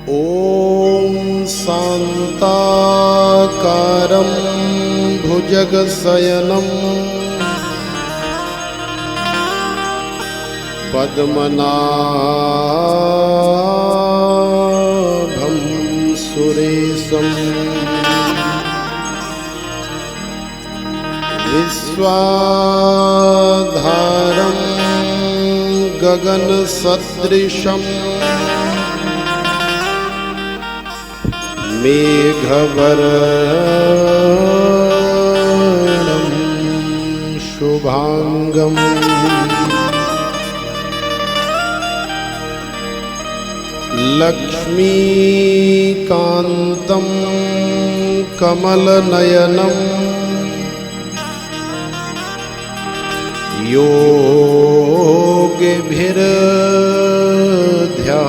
ॐ शान्ताकारं भुजगशयनं पद्मनाभं सुरेशं विश्वाधारं गगनसदृशं मेघवर्णं शुभांगं लक्ष्मीकान्तं कमलनयनं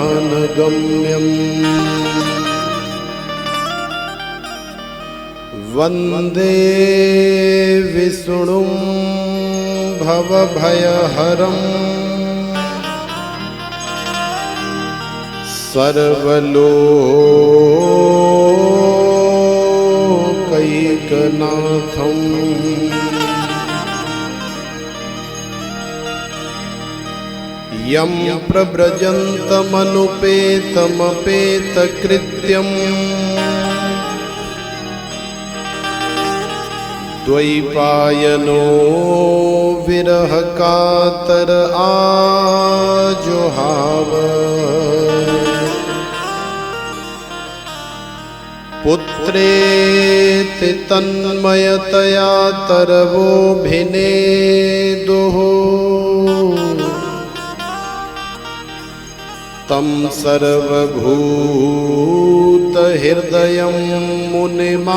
योगिभिर्ध्यानगम्यम् वन्दे विष्णुं भवभयहरं सर्वलोकैकनाथं यं प्रव्रजन्तमनुपेतमपेतकृत्यम् द्वैपायनो विरहकातर आजुहाव पुत्रेति तन्मयतया तरवोऽभिनेदुः तं सर्वभूतहृदयं मुनिमानतोऽस्मि।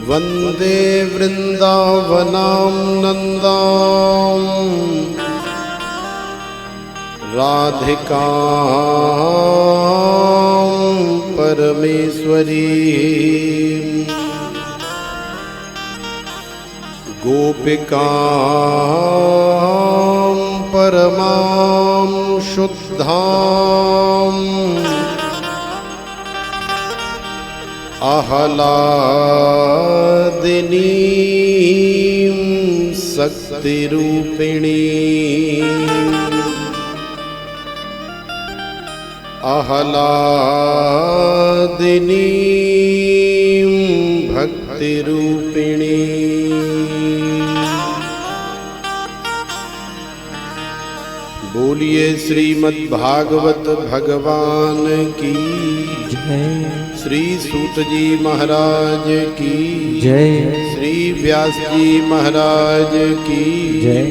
वन्दे वृन्दावनां नन्दां राधिकां परमेश्वरीं गोपिकां परमां शुद्धां आह्लादिनीं शक्तिरूपिणीं आह्लादिनीं भक्तिरूपिणीं। बोलिए श्रीमद्भागवत भगवान की जय, श्री सूत जी महाराज की जय, श्री व्यास जी महाराज की जय,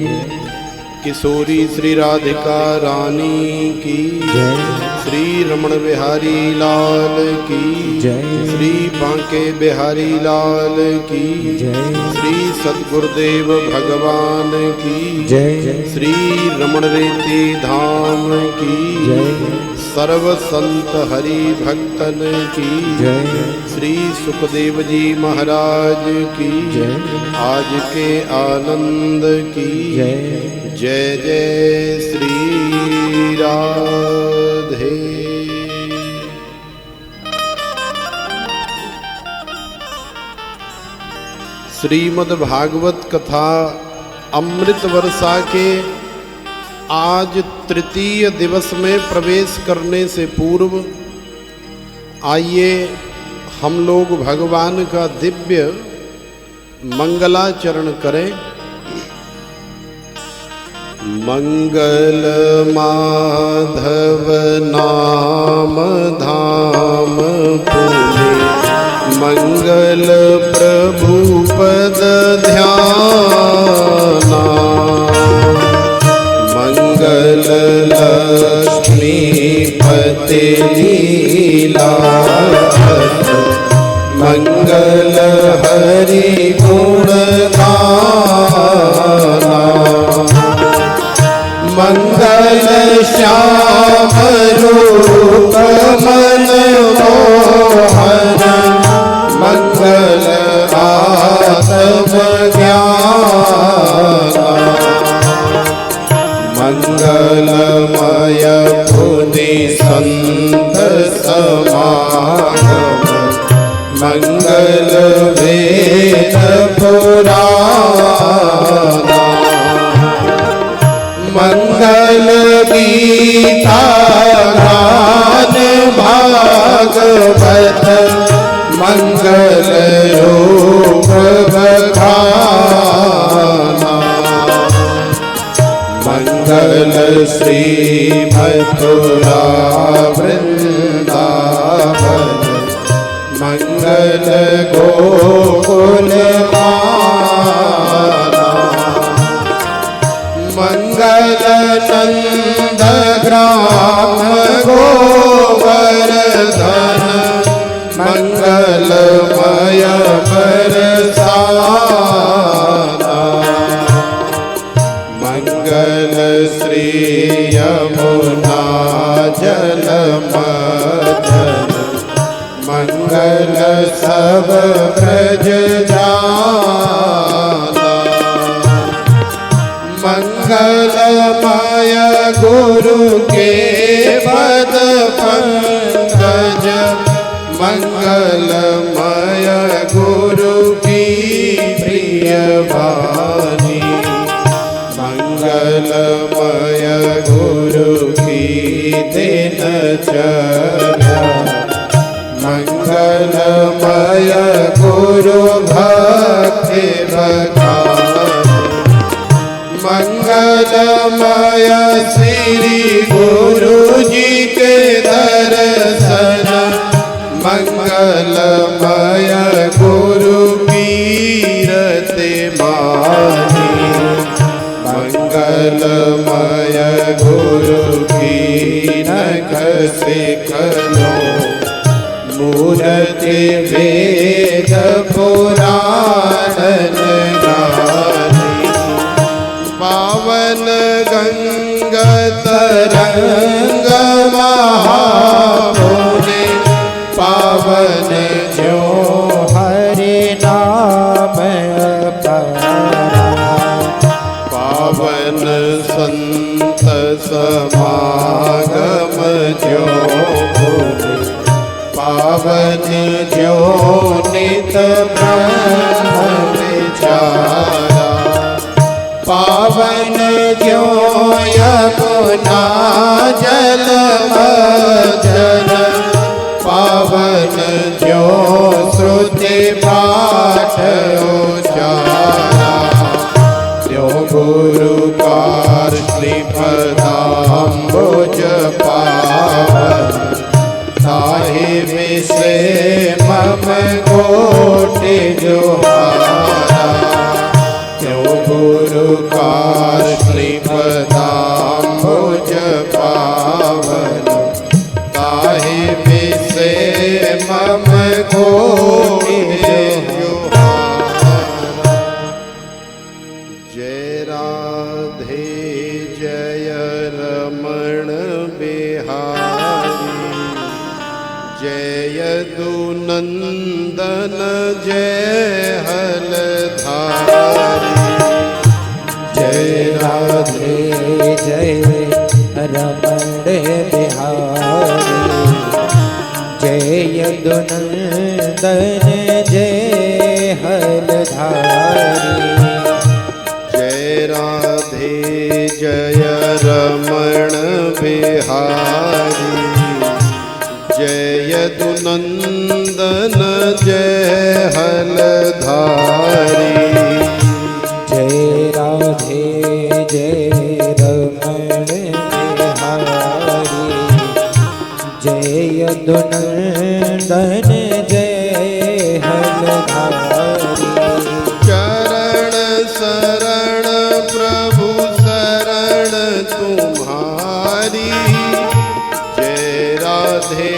किशोरी श्री राधिका रानी की जय, श्री रमण बिहारी लाल की जय, श्री बांके बिहारी लाल की जय, श्री सद्गुरुदेव भगवान की जय, श्री रमण रेती धाम की जय, सर्व संत हरि भक्तन की जय, श्री सुखदेव जी महाराज की जय, आज के आनंद की जय, जय जय श्री राधे। श्रीमद् भागवत कथा अमृत वर्षा के आज तृतीय दिवस में प्रवेश करने से पूर्व आइए हम लोग भगवान का दिव्य मंगलाचरण करें। मंगल माधव नाम धाम पुने, मंगल प्रभु पद ध्याना, मंगल लक्ष्मी पति लीला, मंगल हरि गुण गाना, मंगल श्याम रूप मनमोहन, मंगल आत्म ज्ञान, गीता गान भागवत मंगल रूप बखाना। मंगल श्री मथुरा वृंदावन मंगल गोकुल माना। मंगल नंद ग्राम गोवर्धन मंगलमय बरसाना। मंगल श्री यमुना जल मथन मंगल सब ब्रज जाना। मंगलमय गुरु के पद पंकज मंगलमय गुरु की प्रिय वाणी। मंगलमय गुरु की दिनचर्या मंगलमय गुरु भक्ति बखान। मंगलमय श्री गुरु जी के दर्शन मंगलमय गुरु कीरति मानी। मंगलमय गुरु की नख शिखलो मूर्ति वेद पुराण गानी। पावन गंगा तरंग महामुनि पावन जो हरि नाम अपरा। पावन संत समागम जो पावन जो नित ब्रह्म विचारा। पावन जो यमुना जल मथन पावन जो श्रुति पाठ उचारा। जो गुरु कार श्रीपदाम्बुज पावन साहिब से मम कोटि जोहारा। जो गुरु कार श्रीपदाम्बुज पावन साहिब से मम कोटि जोहारा। जय राधे जय रमण बिहारी जय यदुनंदन जय हलधारी। जय राधे जय रमण बिहारी जय यदुनंदन जय हलधारी। जय राधे जय रमण बिहारी जय यदुनंदन जय हलधारी। जय राधे जय रमण बिहारी जय यदुनंदन जय हलधारी। चरण शरण प्रभु शरण तुम्हारी जय राधे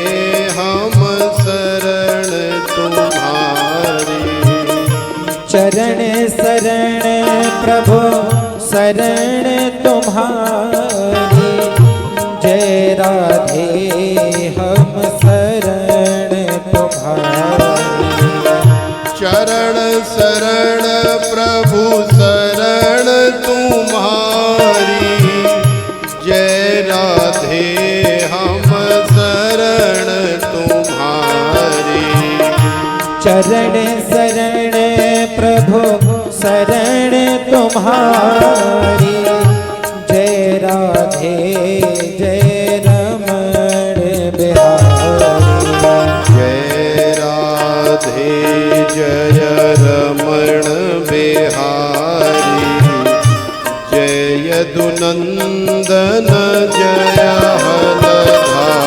हम शरण तुम्हारी। चरण शरण प्रभु शरण तुम्हारी जय राधे हम शरण तुम्हारी। चरण शरण प्रभु शरण तुम्हारी जय राधे हम शरण तुम्हारी। चरण शरण प्रभु शरण तुम्हारी जय राधे बिहारी जय यदुनंदन जय हलधारी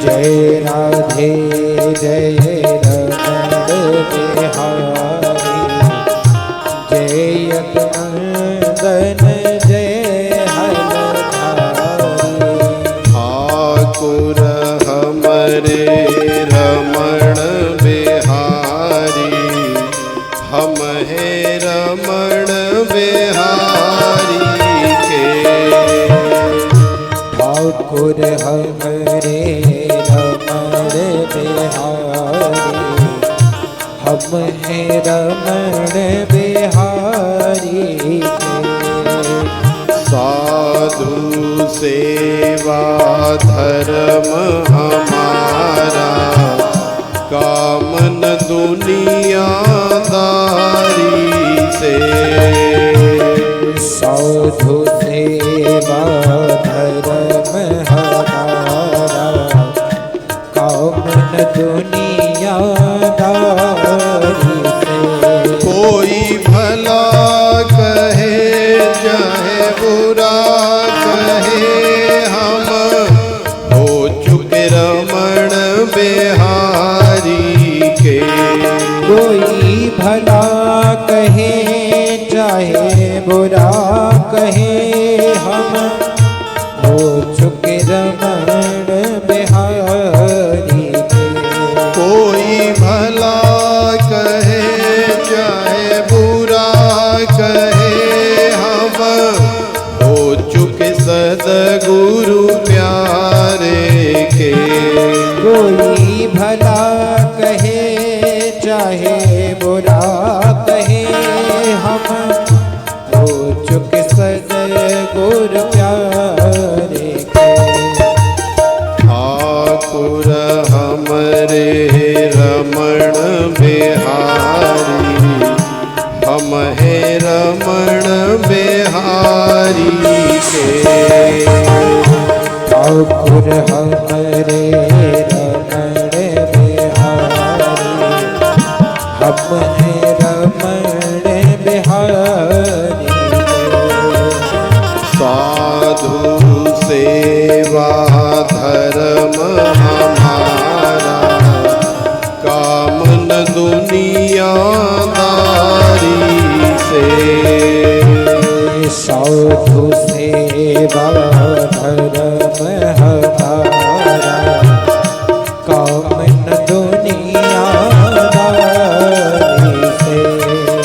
जय राधे जय रमण बिहारी जय यदुनंदन जय हलधारी ठाकुर हमरे रमण बिहारी हम हे रमण बिहारी के ठाकुर हमरे रमण बिहारी हम हे रमण बिहारी के साधु सेवा धर्म हमारा कामन दुनियादारी से साधु सेवा धर्म हमारा कामन दुनियादारी से कोई भला कहे चाहे बुरा कहे हम हो चुके रमण बिहारी के कोई भला कहे चाहे बुरा कहे हम हो चुके रमण बिहारी के कोई भला कहे चाहे बुरा कहे हम हो चुके सदगुरु प्यारे के कोई भला कहे चाहे बुरा कहे हम हो चुके सदगुरु प्यारे के ठाकुर हमरे रमण बिहारी हम हे रमण बिहारी के ठाकुर हमरे रमण बिहारी हम हे रमण बिहारी साधु सेवा धर्म हमारा कामन दुनियादारी से साधु सेवा धर्म हमारा कामन दुनियादारी से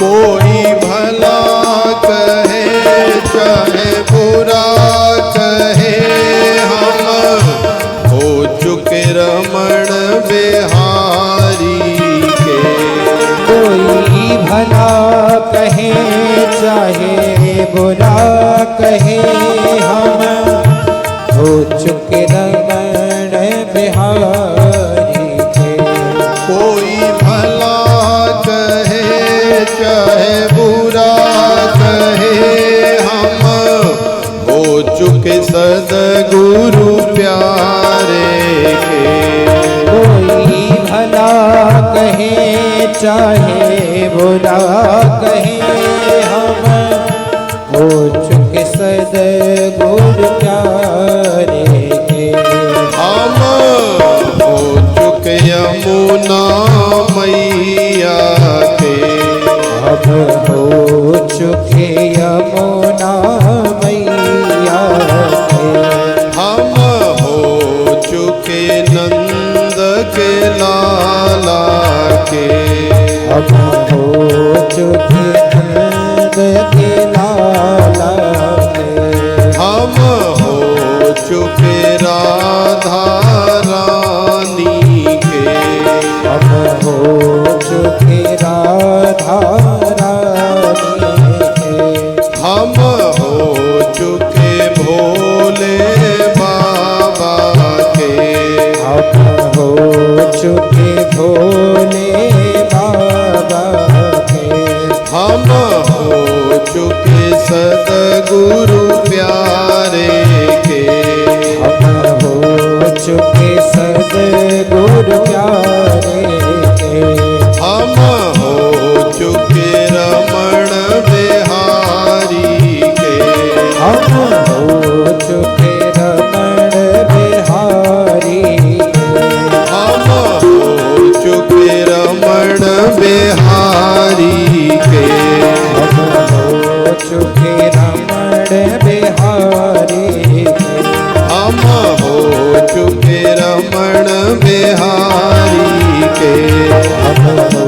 कोई भला कहे चाहे बुरा कहे हम हो चुके रमण बिहारी के कोई भला कहे चाहे बुरा कहे हम हो चुके रमण बिहारी के कोई भला कहे चाहे बुरा कहे हम हो चुके सदगुरु प्यारे के कोई भला कहे चाहे बुरा कहे हम हो चुके सदगुरु प्यारे के हम हो चुके यमुना मैया के अब हो चुके यमुना मैया के हम हो चुके नंद के लाला के अब हो चुके नंद के लाला के हम हो चुके राधा रानी के अब हो चुके राधा रानी के हम हो चुके भोले बाबा के अब हो चुके भोले बाबा के हम हो चुके सदगुरु प्यारे के अब हो चुके सदगुरु प्यारे के हम हो चुके के हम हो चुके रमण बिहारी के हम हो चुके रमण बिहारी के हम हो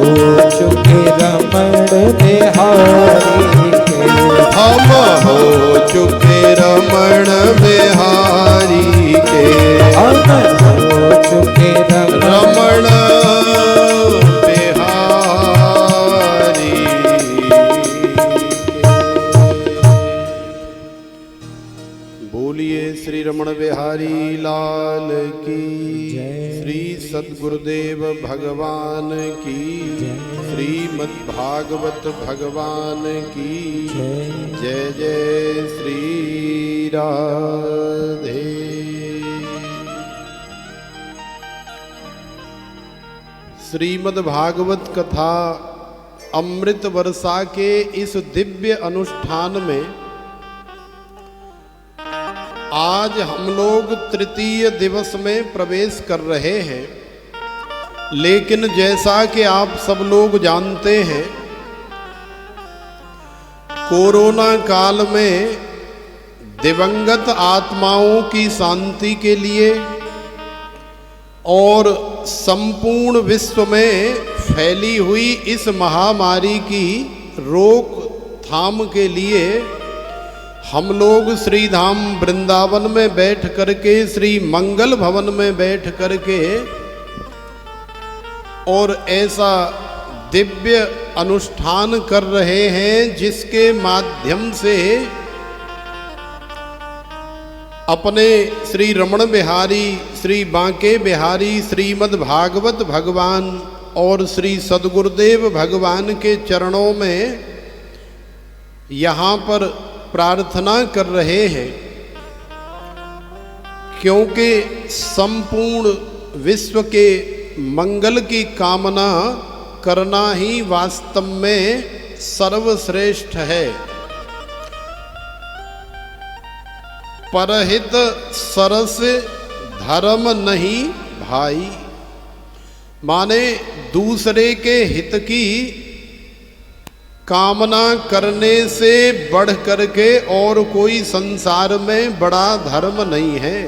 चुके रमण बिहारी के हम हो चुके रमण बिहारी के हम हो चुके रमण बिहारी बोलिए श्री रमण बिहारी लाल की जय। श्री सद्गुरुदेव भगवान की श्रीमद् भागवत भगवान की जय जय श्री राधे। श्रीमद् भागवत कथा अमृत वर्षा के इस दिव्य अनुष्ठान में आज हम लोग तृतीय दिवस में प्रवेश कर रहे हैं। लेकिन जैसा कि आप सब लोग जानते हैं, कोरोना काल में दिवंगत आत्माओं की शांति के लिए और संपूर्ण विश्व में फैली हुई इस महामारी की रोकथाम के लिए हम लोग श्री धाम वृंदावन में बैठ करके, श्री मंगल भवन में बैठ करके और ऐसा दिव्य अनुष्ठान कर रहे हैं जिसके माध्यम से अपने श्री रमण बिहारी, श्री बांके बिहारी, श्रीमद् भागवत भगवान और श्री सद्गुरुदेव भगवान के चरणों में यहाँ पर प्रार्थना कर रहे हैं। क्योंकि संपूर्ण विश्व के मंगल की कामना करना ही वास्तव में सर्वश्रेष्ठ है। परहित सरस धर्म नहीं भाई, माने दूसरे के हित की कामना करने से बढ़ करके और कोई संसार में बड़ा धर्म नहीं है।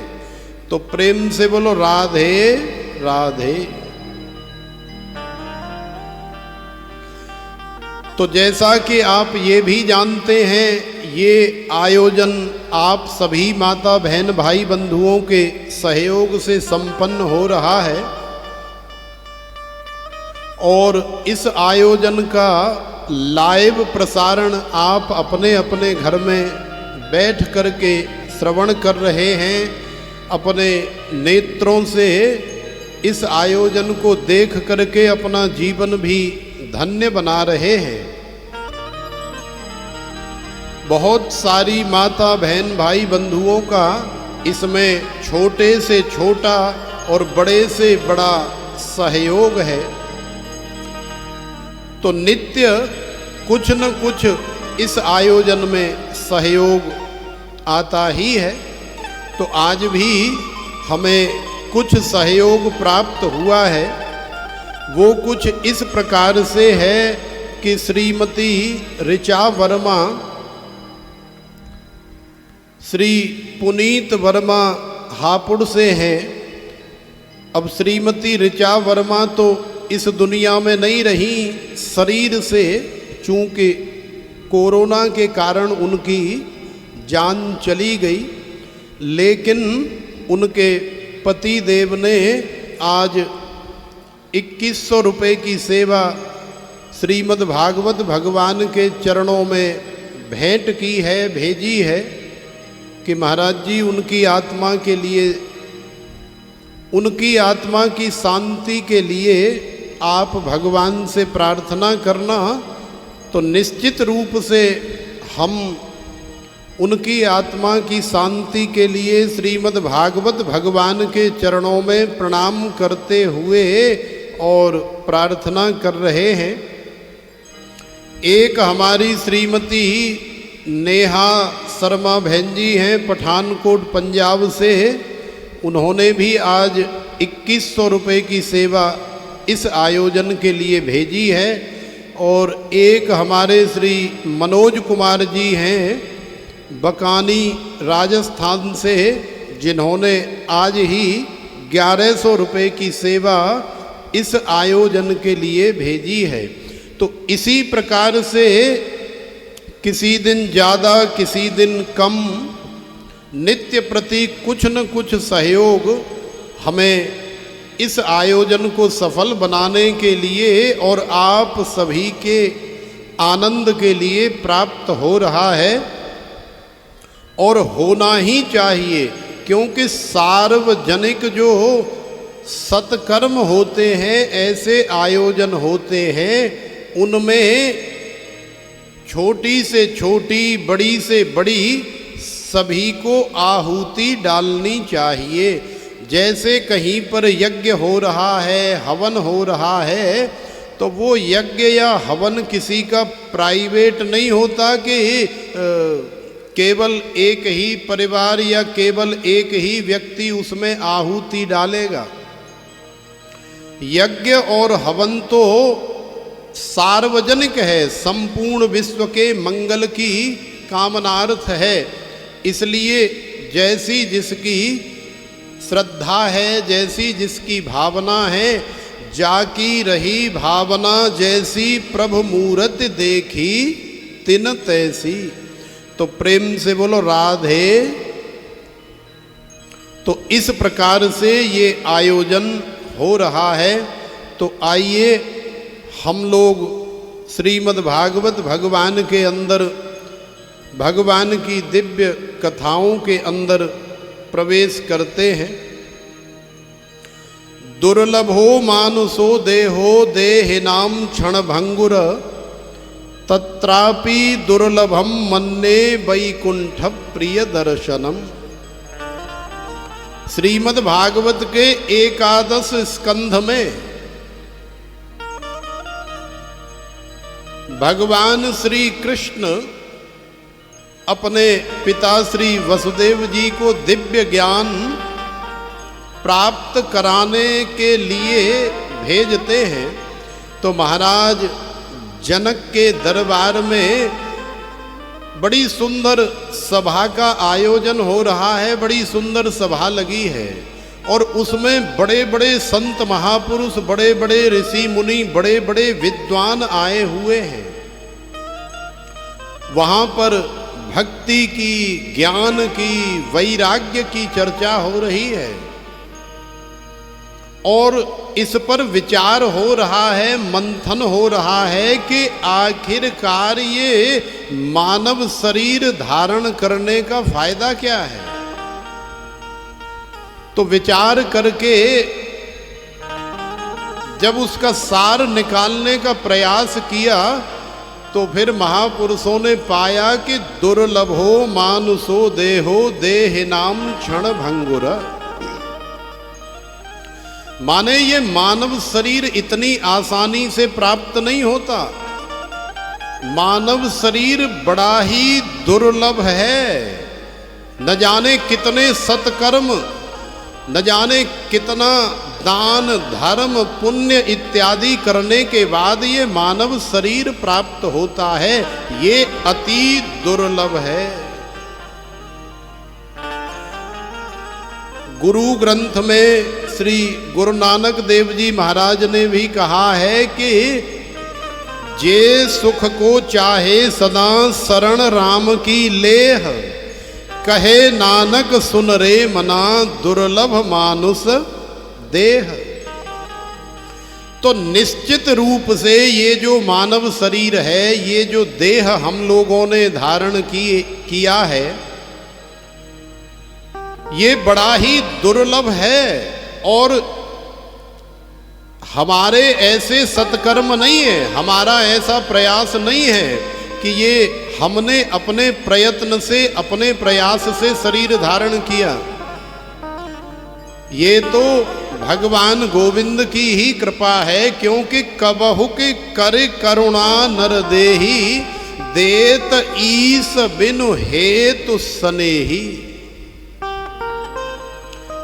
तो प्रेम से बोलो राधे राधे। तो जैसा कि आप ये भी जानते हैं, ये आयोजन आप सभी माता बहन भाई बंधुओं के सहयोग से संपन्न हो रहा है और इस आयोजन का लाइव प्रसारण आप अपने अपने घर में बैठ करके श्रवण कर रहे हैं। अपने नेत्रों से इस आयोजन को देख करके अपना जीवन भी धन्य बना रहे हैं। बहुत सारी माता बहन भाई बंधुओं का इसमें छोटे से छोटा और बड़े से बड़ा सहयोग है। तो नित्य कुछ न कुछ इस आयोजन में सहयोग आता ही है। तो आज भी हमें कुछ सहयोग प्राप्त हुआ है। वो कुछ इस प्रकार से है कि श्रीमती ऋचा वर्मा, श्री पुनीत वर्मा हापुड़ से हैं। अब श्रीमती ऋचा वर्मा तो इस दुनिया में नहीं रही, शरीर से चूँकि कोरोना के कारण उनकी जान चली गई, लेकिन उनके पति देव ने आज 2100 रुपये की सेवा श्रीमद् भागवत भगवान के चरणों में भेंट की है, भेजी है कि महाराज जी उनकी आत्मा के लिए, उनकी आत्मा की शांति के लिए आप भगवान से प्रार्थना करना। तो निश्चित रूप से हम उनकी आत्मा की शांति के लिए श्रीमद् भागवत भगवान के चरणों में प्रणाम करते हुए और प्रार्थना कर रहे हैं। एक हमारी श्रीमती नेहा शर्मा बहन जी हैं, पठानकोट पंजाब से। उन्होंने भी आज 2100 रुपये की सेवा इस आयोजन के लिए भेजी है और एक हमारे श्री मनोज कुमार जी हैं बकानी राजस्थान से, जिन्होंने आज ही 1100 रुपये की सेवा इस आयोजन के लिए भेजी है। तो इसी प्रकार से किसी दिन ज़्यादा किसी दिन कम नित्य प्रति कुछ न कुछ सहयोग हमें इस आयोजन को सफल बनाने के लिए और आप सभी के आनंद के लिए प्राप्त हो रहा है और होना ही चाहिए, क्योंकि सार्वजनिक जो सत्कर्म होते हैं, ऐसे आयोजन होते हैं, उनमें छोटी से छोटी बड़ी से बड़ी सभी को आहुति डालनी चाहिए। जैसे कहीं पर यज्ञ हो रहा है, हवन हो रहा है, तो वो यज्ञ या हवन किसी का प्राइवेट नहीं होता कि केवल एक ही परिवार या केवल एक ही व्यक्ति उसमें आहुति डालेगा। यज्ञ और हवन तो सार्वजनिक है, संपूर्ण विश्व के मंगल की कामनार्थ है। इसलिए जैसी जिसकी श्रद्धा है, जैसी जिसकी भावना है, जाकी रही भावना जैसी प्रभु मूरत देखी तिन तैसी। तो प्रेम से बोलो राधे। तो इस प्रकार से ये आयोजन हो रहा है। तो आइए हम लोग श्रीमद् भागवत भगवान के अंदर, भगवान की दिव्य कथाओं के अंदर प्रवेश करते हैं। दुर्लभो मानुषो देहो देहिनाम क्षण भंगुर तत्रापि दुर्लभम मन्ने वैकुंठ प्रिय दर्शनम। श्रीमद् भागवत के 11 स्कंध में भगवान श्री कृष्ण अपने पिता श्री वसुदेव जी को दिव्य ज्ञान प्राप्त कराने के लिए भेजते हैं। तो महाराज जनक के दरबार में बड़ी सुंदर सभा का आयोजन हो रहा है, बड़ी सुंदर सभा लगी है और उसमें बड़े बड़े संत महापुरुष, बड़े बड़े ऋषि मुनि, बड़े बड़े विद्वान आए हुए हैं। वहाँ पर भक्ति की, ज्ञान की, वैराग्य की चर्चा हो रही है और इस पर विचार हो रहा है, मंथन हो रहा है कि आखिरकार ये मानव शरीर धारण करने का फायदा क्या है। तो विचार करके जब उसका सार निकालने का प्रयास किया तो फिर महापुरुषों ने पाया कि दुर्लभो मानुषो देहो देहिनाम क्षण भंगुर। माने ये मानव शरीर इतनी आसानी से प्राप्त नहीं होता। मानव शरीर बड़ा ही दुर्लभ है। न जाने कितने सत्कर्म, न जाने कितना दान धर्म पुण्य इत्यादि करने के बाद ये मानव शरीर प्राप्त होता है। ये अति दुर्लभ है। गुरु ग्रंथ में श्री गुरु नानक देव जी महाराज ने भी कहा है कि जे सुख को चाहे सदा शरण राम की लेह, कहे नानक सुन रे मना दुर्लभ मानुष देह। तो निश्चित रूप से ये जो मानव शरीर है, ये जो देह हम लोगों ने धारण किया है, ये बड़ा ही दुर्लभ है। और हमारे ऐसे सत्कर्म नहीं है, हमारा ऐसा प्रयास नहीं है कि ये हमने अपने प्रयत्न से, अपने प्रयास से शरीर धारण किया। ये तो भगवान गोविंद की ही कृपा है, क्योंकि कबहु के कर करुणा नर देही, देत ईस बिनु हेतु सनेही।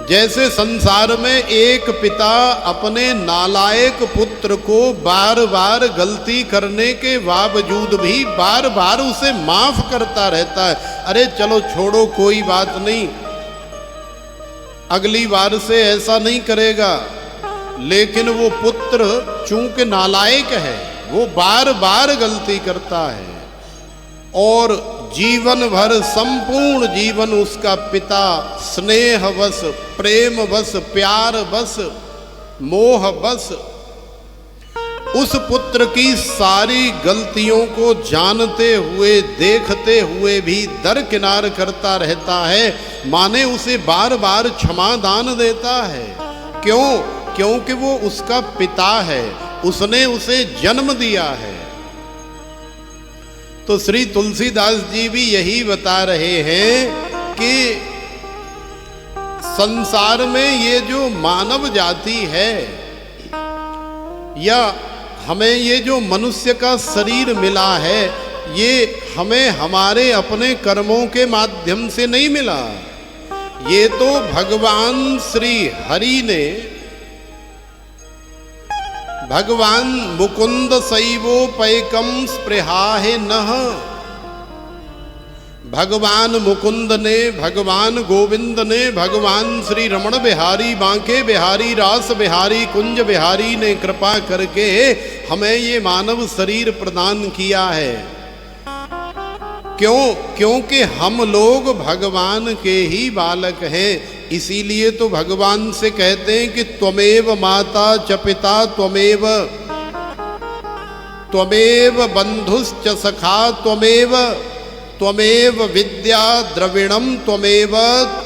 जैसे संसार में एक पिता अपने नालायक पुत्र को बार बार गलती करने के बावजूद भी बार बार उसे माफ करता रहता है, अरे चलो छोड़ो कोई बात नहीं, अगली बार से ऐसा नहीं करेगा। लेकिन वो पुत्र चूंकि नालायक है, वो बार बार गलती करता है और जीवन भर संपूर्ण जीवन उसका पिता स्नेहवश, प्रेमवश, प्यारवश, मोहवश उस पुत्र की सारी गलतियों को जानते हुए, देखते हुए भी दरकिनार करता रहता है, माने उसे बार बार क्षमादान देता है। क्यों? क्योंकि वो उसका पिता है, उसने उसे जन्म दिया है। तो श्री तुलसीदास जी भी यही बता रहे हैं कि संसार में ये जो मानव जाति है या हमें ये जो मनुष्य का शरीर मिला है, ये हमें हमारे अपने कर्मों के माध्यम से नहीं मिला। ये तो भगवान श्री हरि ने, भगवान मुकुंद सैवोपैकम स्पृहाहे नः, भगवान मुकुंद ने, भगवान गोविंद ने, भगवान श्री रमण बिहारी, बांके बिहारी, रास बिहारी, कुंज बिहारी ने कृपा करके हमें ये मानव शरीर प्रदान किया है। क्यों? क्योंकि हम लोग भगवान के ही बालक हैं। इसीलिए तो भगवान से कहते हैं कि त्वमेव माता च पिता त्वमेव, त्वमेव बंधुश्च सखा त्वमेव, त्वमेव विद्या द्रविणम त्वमेव,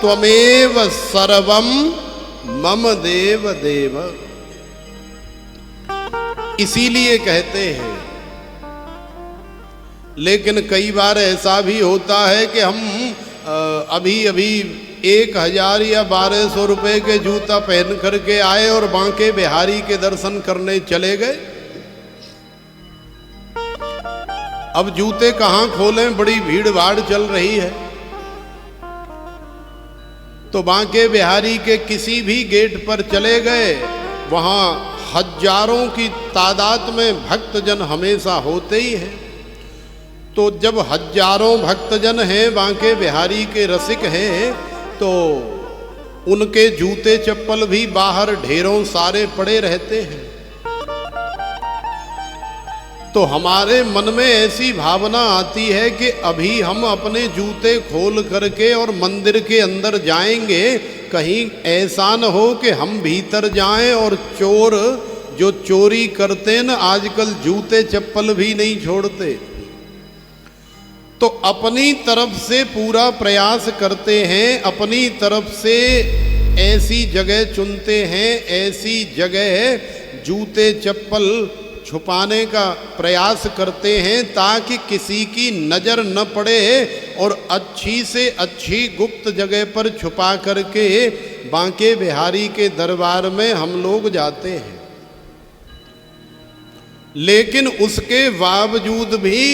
त्वमेव सर्वम मम देव देव। इसीलिए कहते हैं। लेकिन कई बार ऐसा भी होता है कि हम अभी अभी 1000 या 1200 रुपए के जूता पहन करके आए और बांके बिहारी के दर्शन करने चले गए। अब जूते कहाँ खोलें, बड़ी भीड़ भाड़ चल रही है। तो बांके बिहारी के किसी भी गेट पर चले गए, वहां हजारों की तादाद में भक्तजन हमेशा होते ही हैं। तो जब हजारों भक्तजन हैं, बांके बिहारी के रसिक हैं, तो उनके जूते चप्पल भी बाहर ढेरों सारे पड़े रहते हैं। तो हमारे मन में ऐसी भावना आती है कि अभी हम अपने जूते खोल करके और मंदिर के अंदर जाएंगे, कहीं ऐसा न हो कि हम भीतर जाएं और चोर जो चोरी करते न आजकल जूते चप्पल भी नहीं छोड़ते। तो अपनी तरफ से पूरा प्रयास करते हैं, अपनी तरफ से ऐसी जगह चुनते हैं, ऐसी जगह जूते चप्पल छुपाने का प्रयास करते हैं ताकि किसी की नज़र न पड़े और अच्छी से अच्छी गुप्त जगह पर छुपा करके बांके बिहारी के दरबार में हम लोग जाते हैं। लेकिन उसके बावजूद भी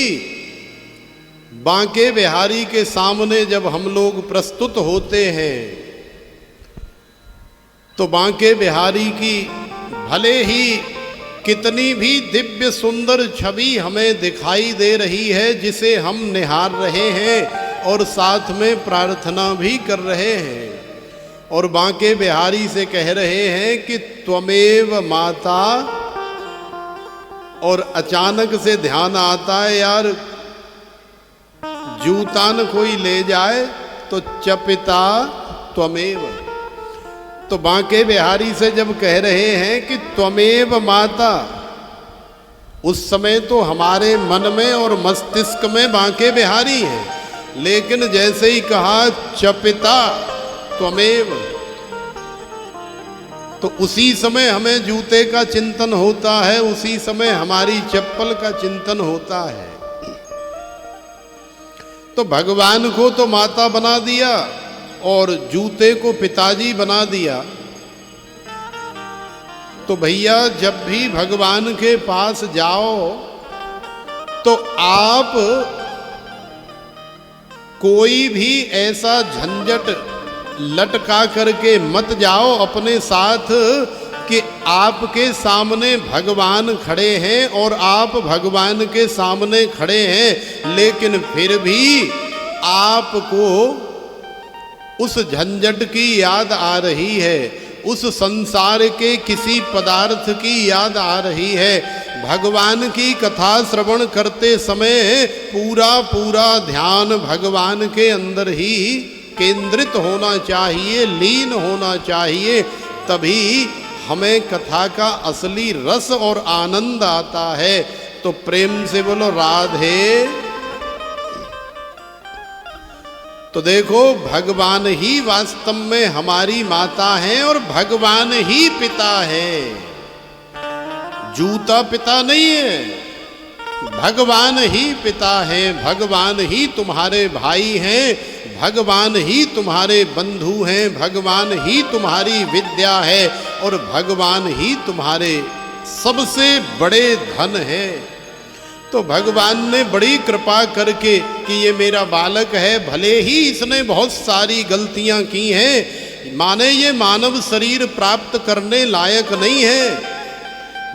बांके बिहारी के सामने जब हम लोग प्रस्तुत होते हैं तो बांके बिहारी की भले ही कितनी भी दिव्य सुंदर छवि हमें दिखाई दे रही है, जिसे हम निहार रहे हैं और साथ में प्रार्थना भी कर रहे हैं, और बांके बिहारी से कह रहे हैं कि त्वमेव माता, और अचानक से ध्यान आता है यार जूता न कोई ले जाए तो चपिता त्वमेव। तो बांके बिहारी से जब कह रहे हैं कि त्वमेव माता, उस समय तो हमारे मन में और मस्तिष्क में बांके बिहारी है, लेकिन जैसे ही कहा चपिता त्वमेव, तो उसी समय हमें जूते का चिंतन होता है, उसी समय हमारी चप्पल का चिंतन होता है। तो भगवान को तो माता बना दिया और जूते को पिताजी बना दिया। तो भैया जब भी भगवान के पास जाओ तो आप कोई भी ऐसा झंझट लटका करके मत जाओ अपने साथ कि आपके सामने भगवान खड़े हैं और आप भगवान के सामने खड़े हैं, लेकिन फिर भी आपको उस झंझट की याद आ रही है, उस संसार के किसी पदार्थ की याद आ रही है। भगवान की कथा श्रवण करते समय पूरा ध्यान भगवान के अंदर ही केंद्रित होना चाहिए, लीन होना चाहिए, तभी हमें कथा का असली रस और आनंद आता है। तो प्रेम से बोलो राधे। तो देखो, भगवान ही वास्तव में हमारी माता हैं और भगवान ही पिता है। जूता पिता नहीं है, भगवान ही पिता है, भगवान ही तुम्हारे भाई हैं, भगवान ही तुम्हारे बंधु हैं, भगवान ही तुम्हारी विद्या है और भगवान ही तुम्हारे सबसे बड़े धन है। तो भगवान ने बड़ी कृपा करके कि ये मेरा बालक है, भले ही इसने बहुत सारी गलतियां की हैं, माने ये मानव शरीर प्राप्त करने लायक नहीं है।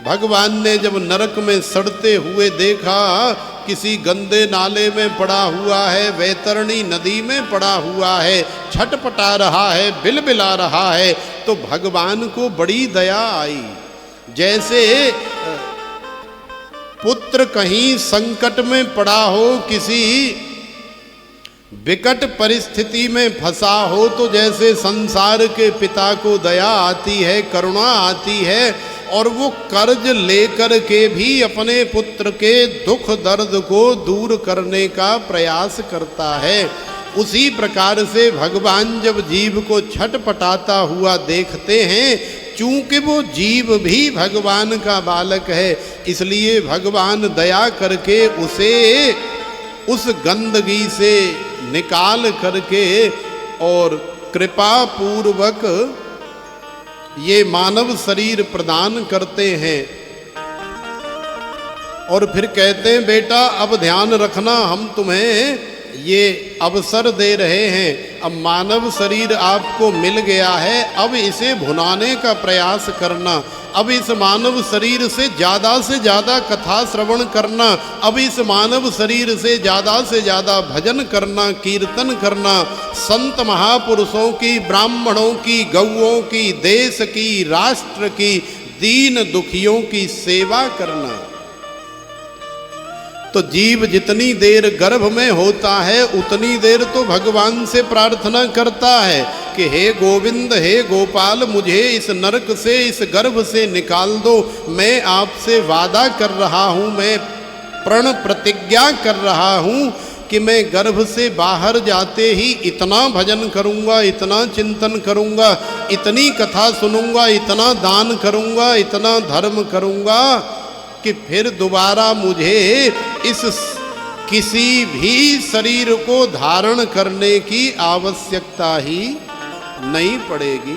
भगवान ने जब नरक में सड़ते हुए देखा, किसी गंदे नाले में पड़ा हुआ है, वैतरणी नदी में पड़ा हुआ है, छटपटा रहा है, बिलबिला रहा है, तो भगवान को बड़ी दया आई। जैसे पुत्र कहीं संकट में पड़ा हो, किसी विकट परिस्थिति में फंसा हो, तो जैसे संसार के पिता को दया आती है, करुणा आती है, और वो कर्ज लेकर के भी अपने पुत्र के दुख दर्द को दूर करने का प्रयास करता है, उसी प्रकार से भगवान जब जीव को छटपटाता हुआ देखते हैं, चूंकि वो जीव भी भगवान का बालक है, इसलिए भगवान दया करके उसे उस गंदगी से निकाल करके और कृपा पूर्वक ये मानव शरीर प्रदान करते हैं। और फिर कहते हैं, बेटा अब ध्यान रखना, हम तुम्हें ये अवसर दे रहे हैं, अब मानव शरीर आपको मिल गया है, अब इसे भुनाने का प्रयास करना, अब इस मानव शरीर से ज़्यादा कथा श्रवण करना, अब इस मानव शरीर से ज़्यादा भजन करना, कीर्तन करना, संत महापुरुषों की, ब्राह्मणों की, गौओं की, देश की, राष्ट्र की, दीन दुखियों की सेवा करना। तो जीव जितनी देर गर्भ में होता है उतनी देर तो भगवान से प्रार्थना करता है कि हे गोविंद, हे गोपाल, मुझे इस नरक से, इस गर्भ से निकाल दो। मैं आपसे वादा कर रहा हूँ, मैं प्रण प्रतिज्ञा कर रहा हूँ कि मैं गर्भ से बाहर जाते ही इतना भजन करूँगा, इतना चिंतन करूँगा, इतनी कथा सुनूँगा, इतना दान करूँगा, इतना धर्म करूँगा कि फिर दोबारा मुझे इस किसी भी शरीर को धारण करने की आवश्यकता ही नहीं पड़ेगी।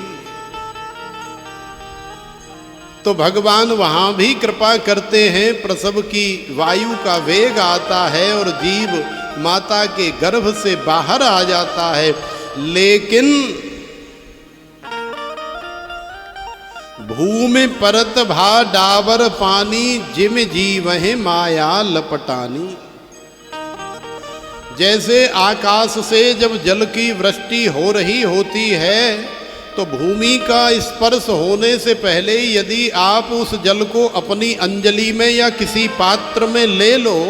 तो भगवान वहाँ भी कृपा करते हैं, प्रसव की वायु का वेग आता है और जीव माता के गर्भ से बाहर आ जाता है, लेकिन भूमि परत भा डावर पानी, जिम जीवहि माया लपटानी। जैसे आकाश से जब जल की वृष्टि हो रही होती है, तो भूमि का स्पर्श होने से पहले यदि आप उस जल को अपनी अंजलि में या किसी पात्र में ले लो,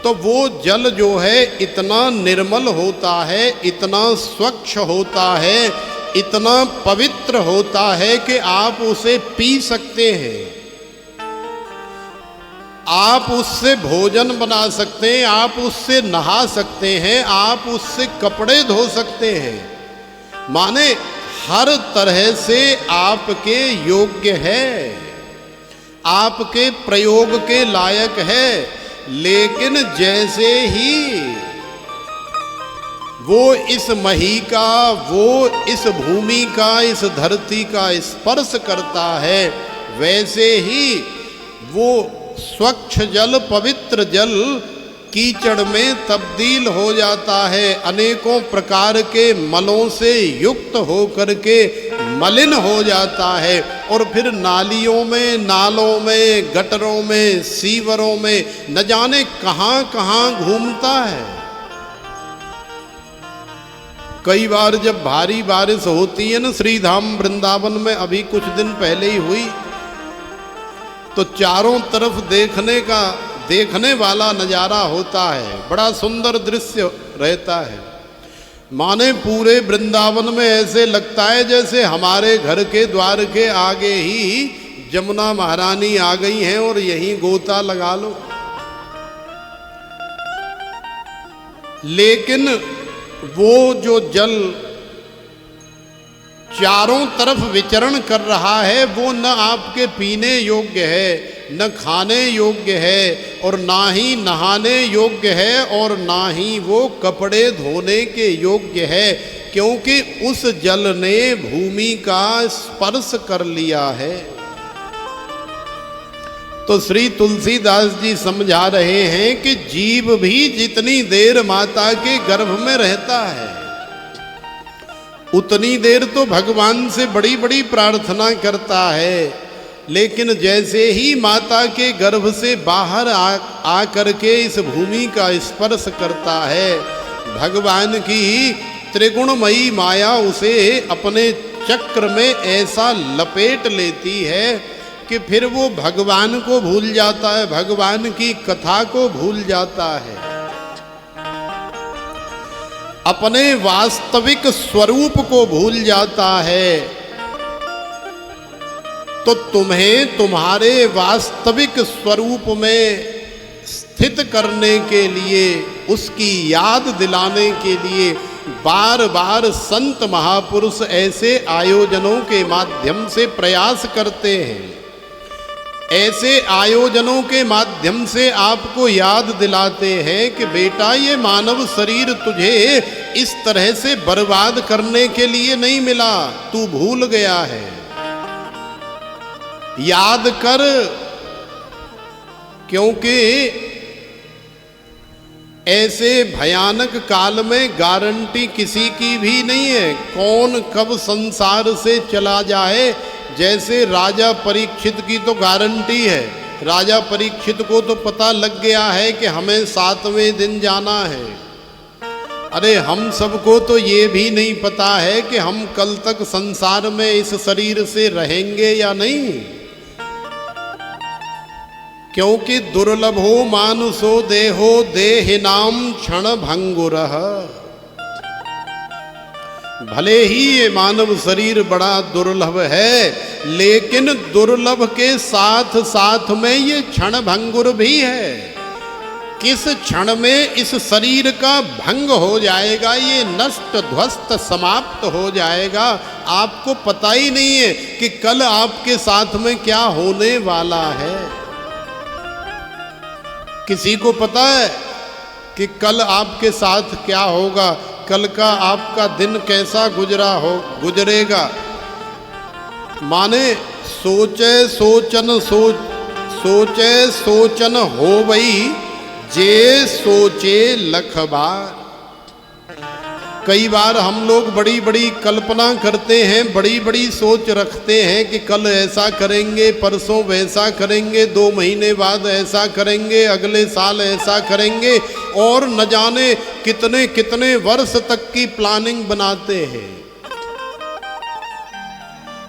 तो वो जल जो है इतना निर्मल होता है, इतना स्वच्छ होता है, इतना पवित्र होता है कि आप उसे पी सकते हैं, आप उससे भोजन बना सकते हैं, आप उससे नहा सकते हैं, आप उससे कपड़े धो सकते हैं, माने हर तरह से आपके योग्य है, आपके प्रयोग के लायक है। लेकिन जैसे ही वो इस मही का, वो इस भूमि का, इस धरती का स्पर्श करता है, वैसे ही वो स्वच्छ जल, पवित्र जल कीचड़ में तब्दील हो जाता है, अनेकों प्रकार के मलों से युक्त होकर के मलिन हो जाता है और फिर नालियों में, नालों में, गटरों में, सीवरों में न जाने कहां कहां घूमता है। कई बार जब भारी बारिश होती है ना, श्री धाम वृंदावन में अभी कुछ दिन पहले ही हुई, तो चारों तरफ देखने वाला नजारा होता है, बड़ा सुंदर दृश्य रहता है। माने पूरे वृंदावन में ऐसे लगता है जैसे हमारे घर के द्वार के आगे ही जमुना महारानी आ गई हैं और यहीं गोता लगा लो। लेकिन वो जो जल चारों तरफ विचरण कर रहा है वो न आपके पीने योग्य है, न खाने योग्य है और ना ही नहाने योग्य है और ना ही वो कपड़े धोने के योग्य है, क्योंकि उस जल ने भूमि का स्पर्श कर लिया है। तो श्री तुलसीदास जी समझा रहे हैं कि जीव भी जितनी देर माता के गर्भ में रहता है उतनी देर तो भगवान से बड़ी बड़ी प्रार्थना करता है, लेकिन जैसे ही माता के गर्भ से बाहर आ करके इस भूमि का स्पर्श करता है, भगवान की त्रिगुणमयी माया उसे अपने चक्र में ऐसा लपेट लेती है कि फिर वो भगवान को भूल जाता है, भगवान की कथा को भूल जाता है, अपने वास्तविक स्वरूप को भूल जाता है। तो तुम्हें तुम्हारे वास्तविक स्वरूप में स्थित करने के लिए, उसकी याद दिलाने के लिए बार बार संत महापुरुष ऐसे आयोजनों के माध्यम से प्रयास करते हैं। ऐसे आयोजनों के माध्यम से आपको याद दिलाते हैं कि बेटा ये मानव शरीर तुझे इस तरह से बर्बाद करने के लिए नहीं मिला, तू भूल गया है, याद कर। क्योंकि ऐसे भयानक काल में गारंटी किसी की भी नहीं है, कौन कब संसार से चला जाए। जैसे राजा परीक्षित की तो गारंटी है, राजा परीक्षित को तो पता लग गया है कि हमें 7वें दिन जाना है। अरे हम सबको तो ये भी नहीं पता है कि हम कल तक संसार में इस शरीर से रहेंगे या नहीं, क्योंकि दुर्लभो मानुषो देहो देहिनाम क्षण भंगुरः। भले ही ये मानव शरीर बड़ा दुर्लभ है, लेकिन दुर्लभ के साथ साथ में ये क्षण भंगुर भी है। किस क्षण में इस शरीर का भंग हो जाएगा, ये नष्ट ध्वस्त समाप्त हो जाएगा, आपको पता ही नहीं है कि कल आपके साथ में क्या होने वाला है। किसी को पता है कि कल आपके साथ क्या होगा, कल का आपका दिन कैसा गुजरेगा। माने सोचे सोचन होवई जे सोचे लख बार। कई बार हम लोग बड़ी बड़ी कल्पना करते हैं, बड़ी बड़ी सोच रखते हैं कि कल ऐसा करेंगे, परसों वैसा करेंगे, 2 महीने बाद ऐसा करेंगे, अगले साल ऐसा करेंगे, और न जाने कितने कितने वर्ष तक की प्लानिंग बनाते हैं।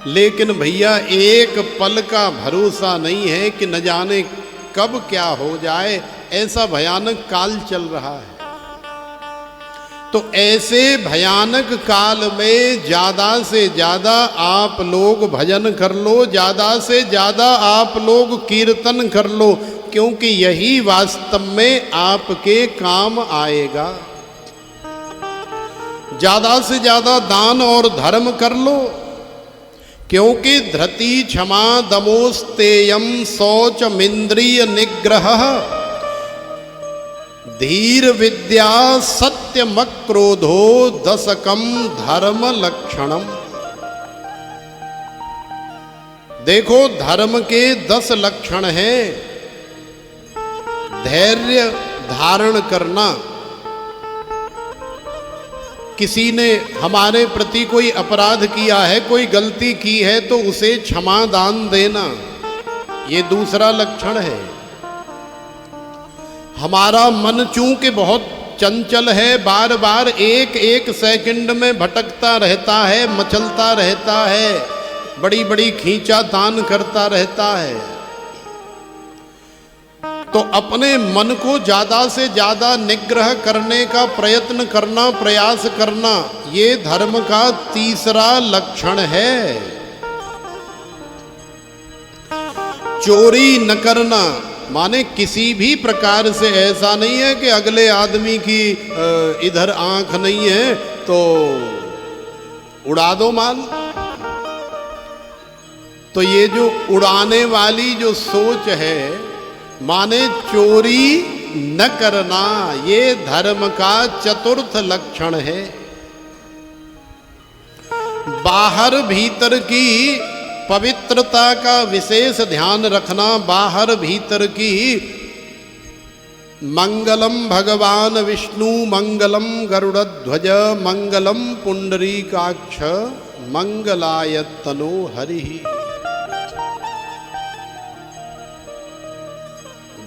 लेकिन भैया एक पल का भरोसा नहीं है कि न जाने कब क्या हो जाए, ऐसा भयानक काल चल रहा है। तो ऐसे भयानक काल में ज़्यादा से ज़्यादा आप लोग भजन कर लो, ज़्यादा से ज़्यादा आप लोग कीर्तन कर लो, क्योंकि यही वास्तव में आपके काम आएगा। ज़्यादा से ज़्यादा दान और धर्म कर लो, क्योंकि धृति क्षमा दमोस्तेयम शौचमिंद्रिय निग्रह धीर विद्या सत्यम क्रोधो दशकम धर्म लक्षणम। देखो धर्म के 10 लक्षण हैं। धैर्य धारण करना। किसी ने हमारे प्रति कोई अपराध किया है, कोई गलती की है, तो उसे क्षमा दान देना, ये दूसरा लक्षण है। हमारा मन चूंकि बहुत चंचल है, बार बार एक एक सेकंड में भटकता रहता है, मचलता रहता है, बड़ी बड़ी खींचा तान करता रहता है, तो अपने मन को ज्यादा से ज्यादा निग्रह करने का प्रयत्न करना, प्रयास करना, ये धर्म का तीसरा लक्षण है। चोरी न करना माने किसी भी प्रकार से ऐसा नहीं है कि अगले आदमी की इधर आंख नहीं है तो उड़ा दो माल। तो ये जो उड़ाने वाली जो सोच है, माने चोरी न करना, ये धर्म का चतुर्थ लक्षण है। बाहर भीतर की पवित्रता का विशेष ध्यान रखना, बाहर भीतर की। मंगलम भगवान विष्णु, मंगलम गरुड़ध्वज, मंगलम पुंडरीकाक्ष, मंगलाय तनो हरि।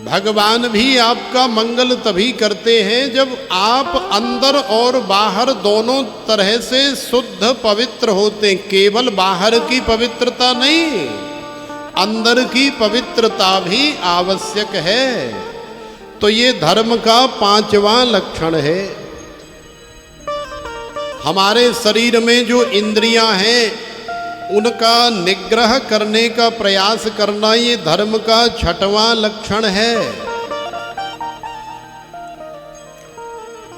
भगवान भी आपका मंगल तभी करते हैं जब आप अंदर और बाहर दोनों तरह से शुद्ध पवित्र होते हैं। केवल बाहर की पवित्रता नहीं, अंदर की पवित्रता भी आवश्यक है। तो ये धर्म का पांचवा लक्षण है। हमारे शरीर में जो इंद्रियां हैं उनका निग्रह करने का प्रयास करना, ये धर्म का छठवां लक्षण है।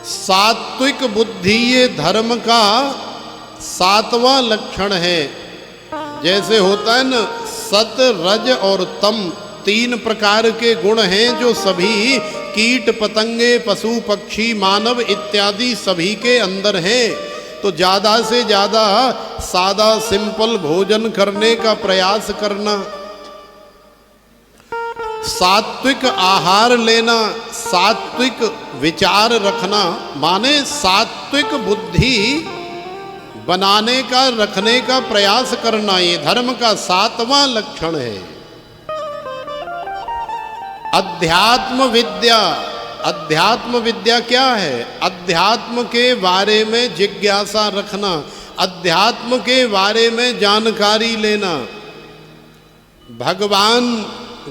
सात्विक बुद्धि ये धर्म का सातवां लक्षण है। जैसे होता है न, सत, रज और तम, तीन प्रकार के गुण हैं जो सभी कीट पतंगे, पशु पक्षी, मानव इत्यादि सभी के अंदर हैं। तो ज़्यादा से ज़्यादा सादा सिंपल भोजन करने का प्रयास करना, सात्विक आहार लेना, सात्विक विचार रखना, माने सात्विक बुद्धि बनाने का, रखने का प्रयास करना, ये धर्म का सातवां लक्षण है। अध्यात्म विद्या, अध्यात्म विद्या क्या है? अध्यात्म के बारे में जिज्ञासा रखना, अध्यात्म के बारे में जानकारी लेना, भगवान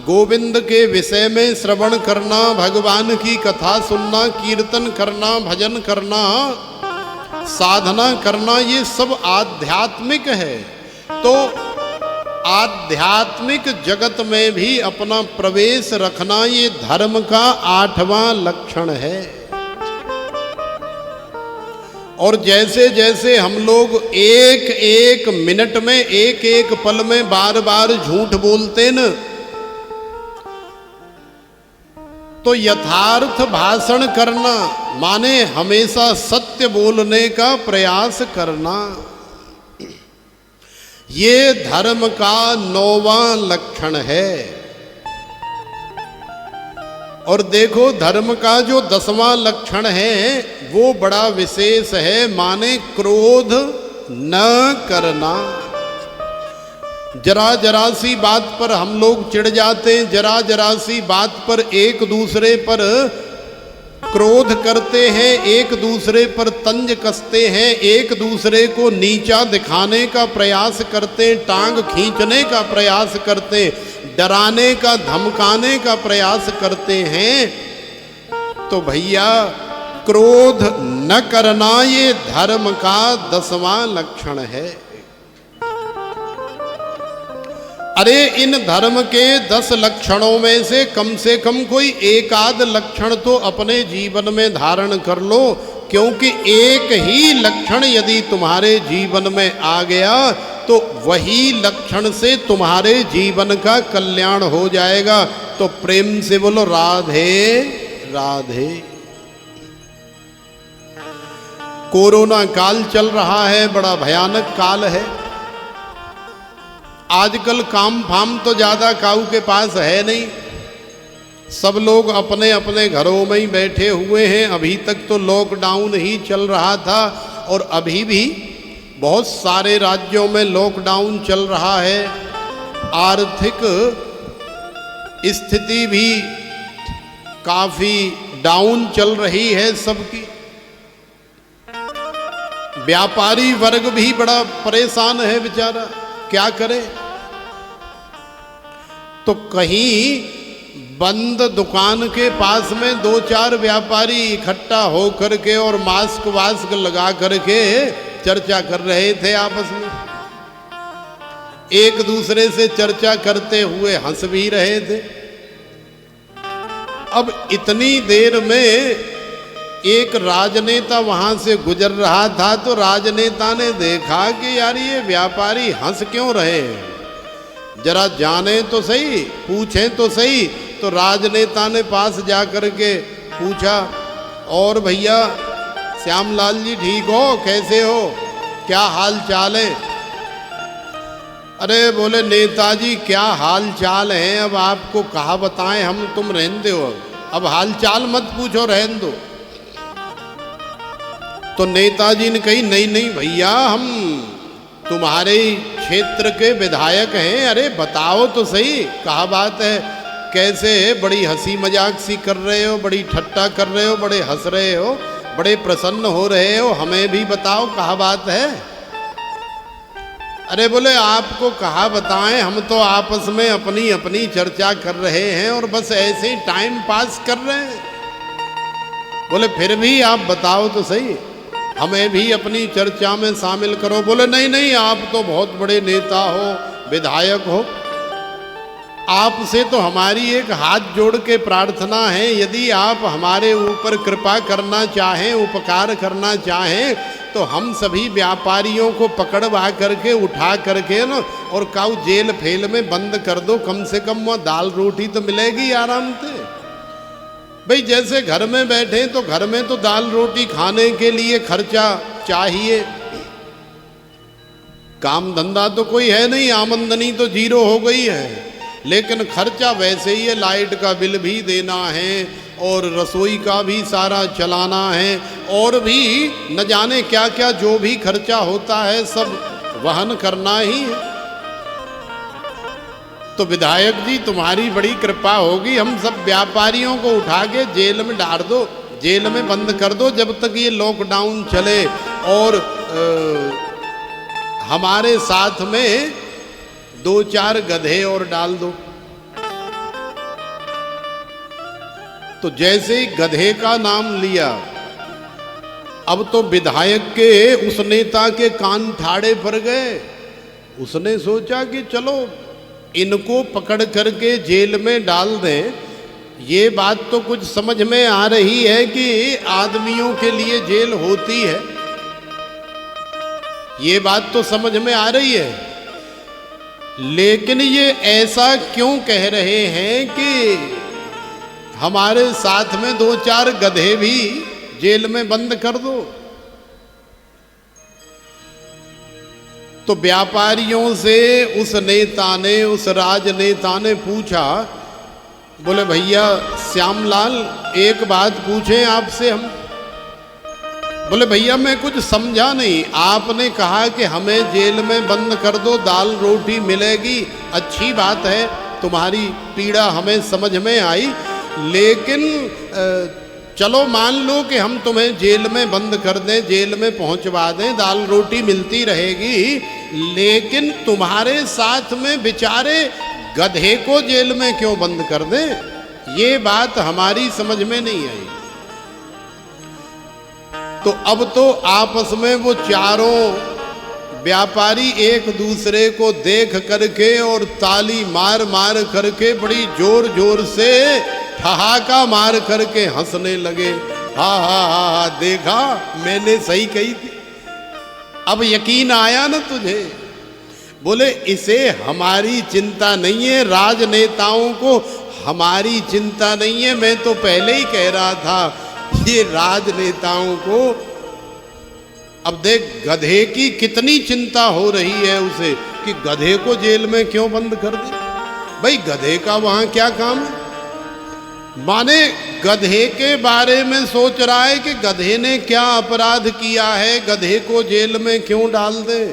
गोविंद के विषय में श्रवण करना, भगवान की कथा सुनना, कीर्तन करना, भजन करना, साधना करना, ये सब आध्यात्मिक है। तो आध्यात्मिक जगत में भी अपना प्रवेश रखना, ये धर्म का आठवां लक्षण है। और जैसे जैसे हम लोग एक एक मिनट में, एक एक पल में बार बार झूठ बोलते न, तो यथार्थ भाषण करना माने हमेशा सत्य बोलने का प्रयास करना, ये धर्म का नौवां लक्षण है। और देखो धर्म का जो 10वां लक्षण है वो बड़ा विशेष है, माने क्रोध न करना। जरा जरा सी बात पर हम लोग चिढ़ जाते हैं, जरा जरा सी बात पर एक दूसरे पर क्रोध करते हैं, एक दूसरे पर तंज कसते हैं, एक दूसरे को नीचा दिखाने का प्रयास करते हैं, टांग खींचने का प्रयास करते हैं, डराने का, धमकाने का प्रयास करते हैं। तो भैया क्रोध न करना ये धर्म का 10वां लक्षण है। अरे इन धर्म के 10 लक्षणों में से कम कोई एक आध लक्षण तो अपने जीवन में धारण कर लो, क्योंकि एक ही लक्षण यदि तुम्हारे जीवन में आ गया तो वही लक्षण से तुम्हारे जीवन का कल्याण हो जाएगा। तो प्रेम से बोलो राधे राधे। कोरोना काल चल रहा है, बड़ा भयानक काल है। आजकल काम फाम तो ज्यादा काऊ के पास है नहीं, सब लोग अपने अपने घरों में ही बैठे हुए हैं। अभी तक तो लॉकडाउन ही चल रहा था और अभी भी बहुत सारे राज्यों में लॉकडाउन चल रहा है। आर्थिक स्थिति भी काफी डाउन चल रही है सबकी। व्यापारी वर्ग भी बड़ा परेशान है बेचारा, क्या करे। तो कहीं बंद दुकान के पास में 2-4 व्यापारी इकट्ठा हो करके और मास्क वास्क लगा करके चर्चा कर रहे थे आपस में। एक दूसरे से चर्चा करते हुए हंस भी रहे थे। अब इतनी देर में एक राजनेता वहां से गुजर रहा था, तो राजनेता ने देखा कि यार ये व्यापारी हंस क्यों रहे हैं, जरा जाने तो सही, पूछें तो सही। तो राजनेता ने पास जा कर के पूछा, और भैया श्यामलाल जी ठीक हो, कैसे हो, क्या हाल चाल है? अरे बोले नेताजी क्या हाल चाल है, अब आपको कहा बताएं, हम तुम रहने दो, अब हाल चाल मत पूछो, रहने दो। तो नेताजी ने कही नहीं नहीं भैया, हम तुम्हारे क्षेत्र के विधायक हैं, अरे बताओ तो सही, कहा बात है, कैसे बड़ी हंसी मजाक सी कर रहे हो, बड़ी ठट्टा कर रहे हो, बड़े हंस रहे हो, बड़े प्रसन्न हो रहे हो, हमें भी बताओ कहा बात है। अरे बोले आपको कहा बताएं, हम तो आपस में अपनी अपनी चर्चा कर रहे हैं और बस ऐसे ही टाइम पास कर रहे हैं। बोले फिर भी आप बताओ तो सही, हमें भी अपनी चर्चा में शामिल करो। बोले नहीं नहीं, आप तो बहुत बड़े नेता हो, विधायक हो, आपसे तो हमारी एक हाथ जोड़ के प्रार्थना है, यदि आप हमारे ऊपर कृपा करना चाहें, उपकार करना चाहें, तो हम सभी व्यापारियों को पकड़वा करके उठा करके ना और काऊ जेल फेल में बंद कर दो, कम से कम वहाँ दाल रोटी तो मिलेगी आराम से। भाई जैसे घर में बैठे तो घर में तो दाल रोटी खाने के लिए खर्चा चाहिए, काम धंधा तो कोई है नहीं, आमदनी तो जीरो हो गई है, लेकिन खर्चा वैसे ही है, लाइट का बिल भी देना है और रसोई का भी सारा चलाना है और भी न जाने क्या क्या जो भी खर्चा होता है सब वहन करना ही है। तो विधायक जी तुम्हारी बड़ी कृपा होगी, हम सब व्यापारियों को उठा के जेल में डाल दो, जेल में बंद कर दो जब तक ये लॉकडाउन चले, और हमारे साथ में 2-4 गधे और डाल दो। तो जैसे ही गधे का नाम लिया, अब तो विधायक के उस नेता के कान ठाड़े पड़ गए। उसने सोचा कि चलो इनको पकड़ करके जेल में डाल दें, ये बात तो कुछ समझ में आ रही है कि आदमियों के लिए जेल होती है, ये बात तो समझ में आ रही है, लेकिन ये ऐसा क्यों कह रहे हैं कि हमारे साथ में 2-4 गधे भी जेल में बंद कर दो। तो व्यापारियों से उस नेता ने, उस राजनेता ने पूछा, बोले भैया श्यामलाल एक बात पूछें आपसे हम। बोले भैया मैं कुछ समझा नहीं, आपने कहा कि हमें जेल में बंद कर दो, दाल रोटी मिलेगी, अच्छी बात है, तुम्हारी पीड़ा हमें समझ में आई, लेकिन चलो मान लो कि हम तुम्हें जेल में बंद कर दें, जेल में पहुंचवा दें, दाल रोटी मिलती रहेगी, लेकिन तुम्हारे साथ में बेचारे गधे को जेल में क्यों बंद कर दें, ये बात हमारी समझ में नहीं आई। तो अब तो आपस में वो चारों व्यापारी एक दूसरे को देख करके और ताली मार मार करके बड़ी जोर जोर से ठहाका मार करके हंसने लगे। हा हा हा हा, देखा मैंने सही कही थी, अब यकीन आया ना तुझे। बोले इसे हमारी चिंता नहीं है, राजनेताओं को हमारी चिंता नहीं है, मैं तो पहले ही कह रहा था ये राजनेताओं को। अब देख गधे की कितनी चिंता हो रही है उसे कि गधे को जेल में क्यों बंद कर दे, भाई गधे का वहां क्या काम है। माने गधे के बारे में सोच रहा है कि गधे ने क्या अपराध किया है, गधे को जेल में क्यों डाल दे।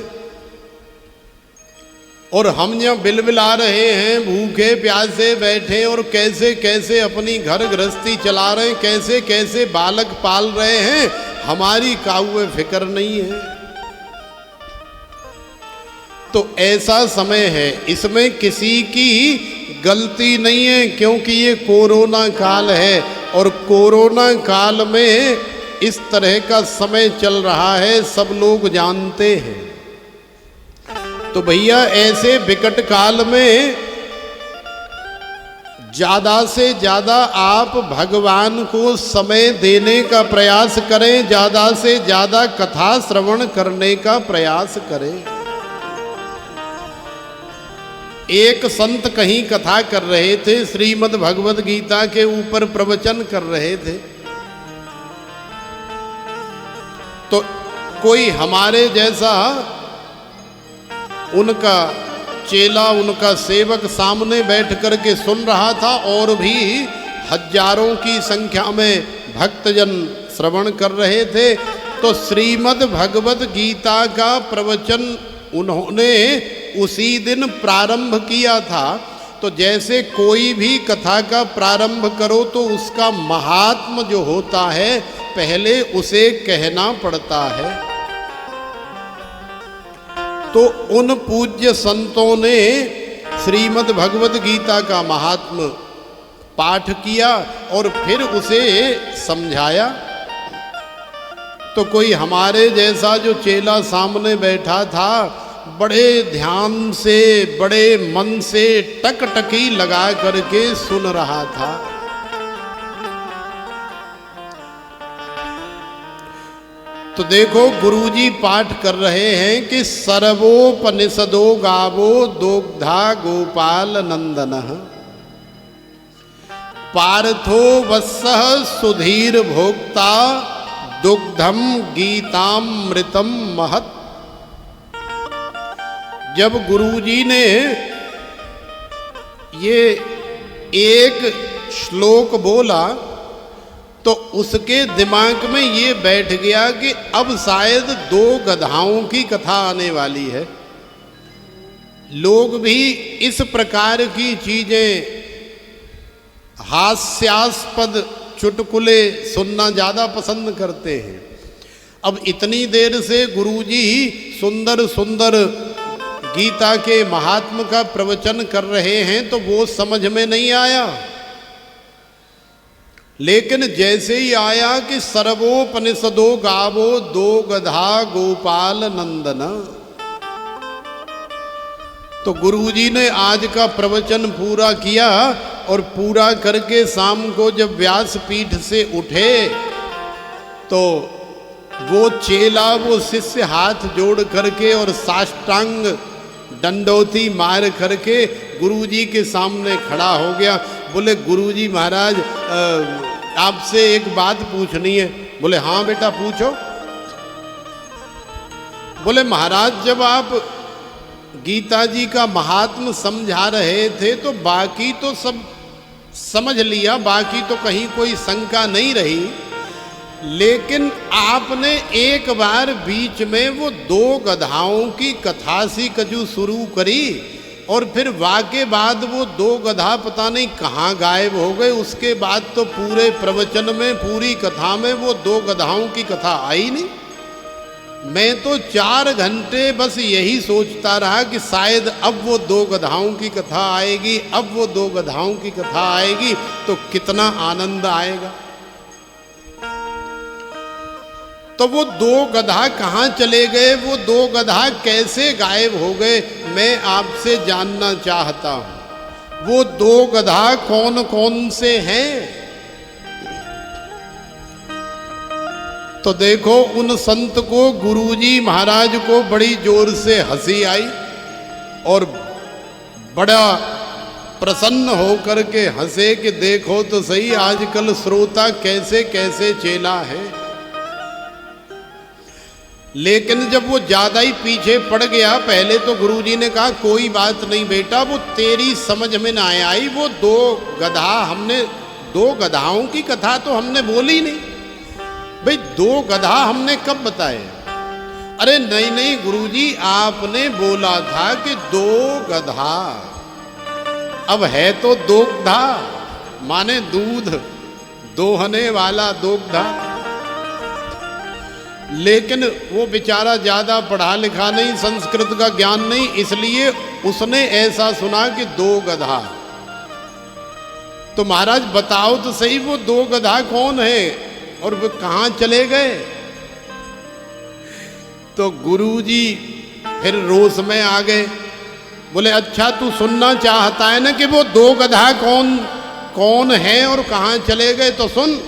और हम यहाँ बिलबिला रहे हैं, भूखे प्यासे बैठे और कैसे कैसे अपनी घर गृहस्थी चला रहे हैं, कैसे कैसे बालक पाल रहे हैं, हमारी काहुए फिक्र नहीं है। तो ऐसा समय है, इसमें किसी की गलती नहीं है, क्योंकि ये कोरोना काल है और कोरोना काल में इस तरह का समय चल रहा है, सब लोग जानते हैं। तो भैया ऐसे विकट काल में ज़्यादा से ज़्यादा आप भगवान को समय देने का प्रयास करें, ज़्यादा से ज़्यादा कथा श्रवण करने का प्रयास करें। एक संत कहीं कथा कर रहे थे, श्रीमद् भगवद गीता के ऊपर प्रवचन कर रहे थे। तो कोई हमारे जैसा उनका चेला, उनका सेवक सामने बैठ कर के सुन रहा था और भी हजारों की संख्या में भक्तजन श्रवण कर रहे थे। तो श्रीमद् भगवद गीता का प्रवचन उन्होंने उसी दिन प्रारंभ किया था। तो जैसे कोई भी कथा का प्रारंभ करो तो उसका महात्म जो होता है पहले उसे कहना पड़ता है। तो उन पूज्य संतों ने श्रीमद् भगवद गीता का महात्म पाठ किया और फिर उसे समझाया। तो कोई हमारे जैसा जो चेला सामने बैठा था, बड़े ध्यान से, बड़े मन से टकटकी लगा करके सुन रहा था। तो देखो गुरुजी पाठ कर रहे हैं कि सर्वोपनिषदो गावो दोग्धा गोपाल नंदनः पार्थो वत्सः सुधीर भोक्ता दुग्धम गीतामृतम महत्। जब गुरुजी ने ये एक श्लोक बोला तो उसके दिमाग में ये बैठ गया कि अब शायद दो गधाओं की कथा आने वाली है। लोग भी इस प्रकार की चीजें, हास्यास्पद चुटकुले सुनना ज़्यादा पसंद करते हैं। अब इतनी देर से गुरुजी सुंदर सुंदर गीता के महात्म का प्रवचन कर रहे हैं तो वो समझ में नहीं आया। लेकिन जैसे ही आया कि सर्वोपनिषदो गावो दो गधा गोपाल नंदन, तो गुरुजी ने आज का प्रवचन पूरा किया और पूरा करके शाम को जब व्यासपीठ से उठे तो वो चेला, वो शिष्य हाथ जोड़ करके और साष्टांग दंडोती मार करके गुरुजी के सामने खड़ा हो गया। बोले गुरुजी महाराज आपसे एक बात पूछनी है। बोले हाँ बेटा पूछो। बोले महाराज जब आप गीता जी का महात्म समझा रहे थे तो बाकी तो सब समझ लिया, बाकी तो कहीं कोई शंका नहीं रही, लेकिन आपने एक बार बीच में वो दो गधाओं की कथा सी कजू शुरू करी और फिर वाके बाद वो दो गधा पता नहीं कहाँ गायब हो गए। उसके बाद तो पूरे प्रवचन में, पूरी कथा में वो दो गधाओं की कथा आई नहीं। मैं तो 4 घंटे बस यही सोचता रहा कि शायद अब वो दो गधाओं की कथा आएगी, अब वो दो गधाओं की कथा आएगी तो कितना आनंद आएगा। तो वो दो गधा कहाँ चले गए, वो दो गधा कैसे गायब हो गए, मैं आपसे जानना चाहता हूं। वो दो गधा कौन कौन से हैं? तो देखो उन संत को, गुरुजी महाराज को बड़ी जोर से हंसी आई और बड़ा प्रसन्न होकर के हंसे कि देखो तो सही आजकल श्रोता कैसे कैसे चेला है। लेकिन जब वो ज्यादा ही पीछे पड़ गया, पहले तो गुरुजी ने कहा कोई बात नहीं बेटा, वो तेरी समझ में ना आई, वो दो गधा हमने दो गधाओं की कथा तो हमने बोली नहीं। भाई दो गधा हमने कब बताए? अरे नहीं नहीं गुरुजी, आपने बोला था कि दो गधा। अब है तो दोग्धा, माने दूध दोहने वाला दोग्धा। लेकिन वो बेचारा ज्यादा पढ़ा लिखा नहीं, संस्कृत का ज्ञान नहीं, इसलिए उसने ऐसा सुना कि दो गधा। तो महाराज बताओ तो सही, वो दो गधा कौन है और वो कहां चले गए? तो गुरुजी फिर रोष में आ गए, बोले अच्छा तू सुनना चाहता है ना कि वो दो गधा कौन कौन है और कहां चले गए? तो सुन,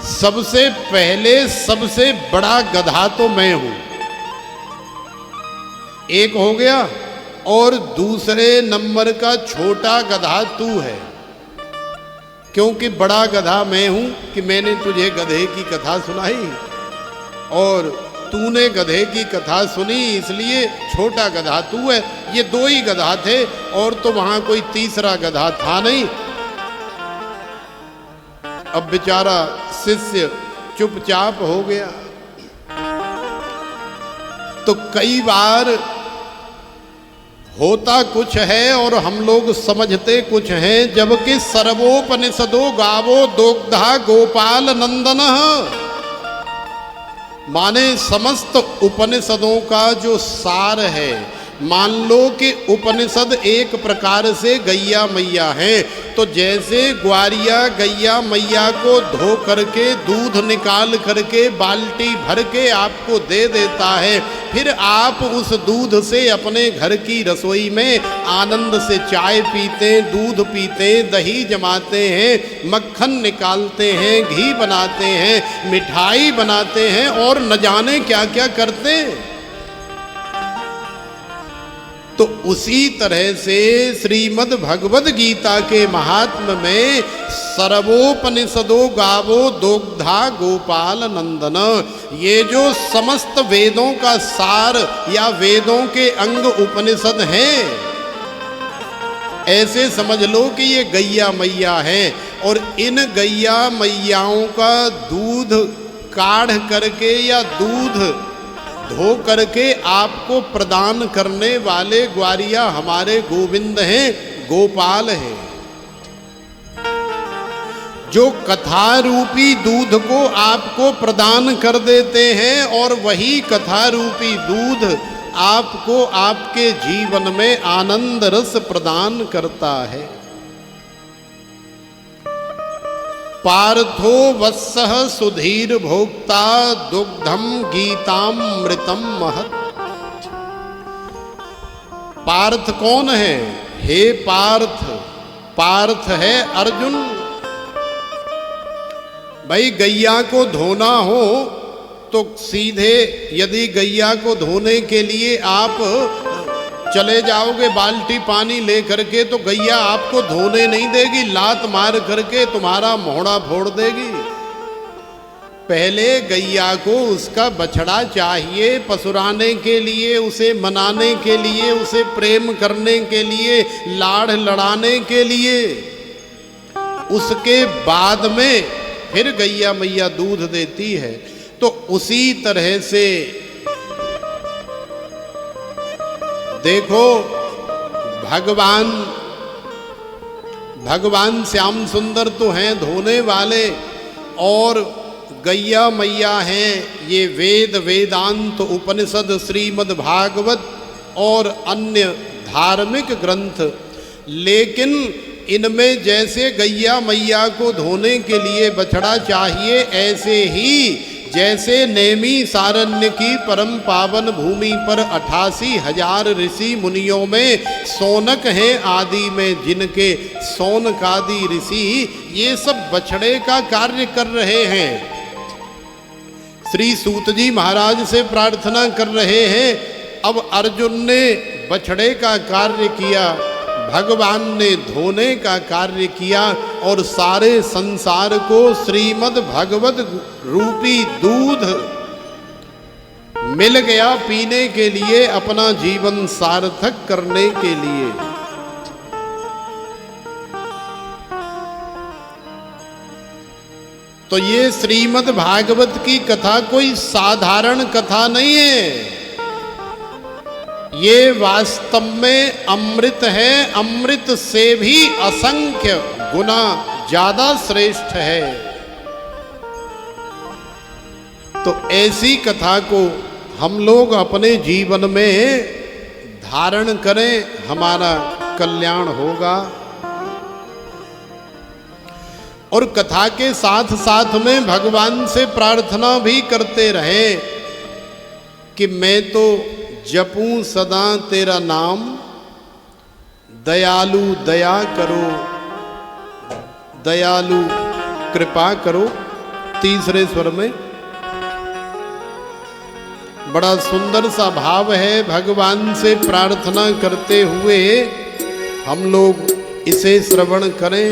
सबसे पहले सबसे बड़ा गधा तो मैं हूं, एक हो गया, और दूसरे नंबर का छोटा गधा तू है। क्योंकि बड़ा गधा मैं हूं कि मैंने तुझे गधे की कथा सुनाई और तूने गधे की कथा सुनी, इसलिए छोटा गधा तू है। ये दो ही गधा थे और तो वहां कोई तीसरा गधा था नहीं। अब बेचारा शिष्य चुपचाप हो गया। तो कई बार होता कुछ है और हम लोग समझते कुछ हैं, जबकि सर्वोपनिषदो गावो दोग्धा गोपाल नंदन, माने समस्त उपनिषदों का जो सार है। मान लो कि उपनिषद एक प्रकार से गैया मैया है, तो जैसे ग्वारिया गैया मैया को धो करके दूध निकाल करके बाल्टी भर के आपको दे देता है, फिर आप उस दूध से अपने घर की रसोई में आनंद से चाय पीते, दूध पीते, दही जमाते हैं, मक्खन निकालते हैं, घी बनाते हैं, मिठाई बनाते हैं और न जाने क्या क्या करते हैं। तो उसी तरह से श्रीमद् भगवद गीता के महात्म्य में सर्वोपनिषदो गावो दोग्धा गोपाल नंदन, ये जो समस्त वेदों का सार या वेदों के अंग उपनिषद हैं, ऐसे समझ लो कि ये गैया मैया है। और इन गैया मैयाओं का दूध काढ़ करके या दूध धो करके आपको प्रदान करने वाले ग्वारिया हमारे गोविंद हैं, गोपाल हैं, जो कथा रूपी दूध को आपको प्रदान कर देते हैं और वही कथा रूपी दूध आपको आपके जीवन में आनंद रस प्रदान करता है। पार्थो वत्सः सुधीर भोक्ता दुग्धम गीतामृतम महत्। पार्थ कौन है? हे पार्थ, पार्थ है अर्जुन। भाई गैया को धोना हो तो सीधे यदि गैया को धोने के लिए आप चले जाओगे बाल्टी पानी ले करके, तो गैया आपको धोने नहीं देगी, लात मार करके तुम्हारा मोहड़ा फोड़ देगी। पहले गैया को उसका बछड़ा चाहिए पसुराने के लिए, उसे मनाने के लिए, उसे प्रेम करने के लिए, लाड़ लड़ाने के लिए। उसके बाद में फिर गैया मैया दूध देती है। तो उसी तरह से देखो भगवान श्याम सुंदर तो हैं धोने वाले, और गैया मैया हैं ये वेद वेदांत उपनिषद श्रीमद् भागवत और अन्य धार्मिक ग्रंथ। लेकिन इनमें जैसे गैया मैया को धोने के लिए बछड़ा चाहिए, ऐसे ही जैसे नेमी सारण्य की परम पावन भूमि पर 88,000 ऋषि मुनियों में सोनक हैं आदि में, जिनके सोनकादि ऋषि ये सब बछड़े का कार्य कर रहे हैं। श्री सूत जी महाराज से प्रार्थना कर रहे हैं। अब अर्जुन ने बछड़े का कार्य किया, भगवान ने धोने का कार्य किया, और सारे संसार को श्रीमद् भगवत रूपी दूध मिल गया पीने के लिए, अपना जीवन सार्थक करने के लिए। तो ये श्रीमद् भागवत की कथा कोई साधारण कथा नहीं है, ये वास्तव में अमृत है, अमृत से भी असंख्य गुना ज्यादा श्रेष्ठ है। तो ऐसी कथा को हम लोग अपने जीवन में धारण करें, हमारा कल्याण होगा। और कथा के साथ साथ में भगवान से प्रार्थना भी करते रहें कि मैं तो जपूं सदा तेरा नाम, दयालु दया करो, दयालु कृपा करो। तीसरे स्वर में बड़ा सुंदर सा भाव है, भगवान से प्रार्थना करते हुए हम लोग इसे श्रवण करें।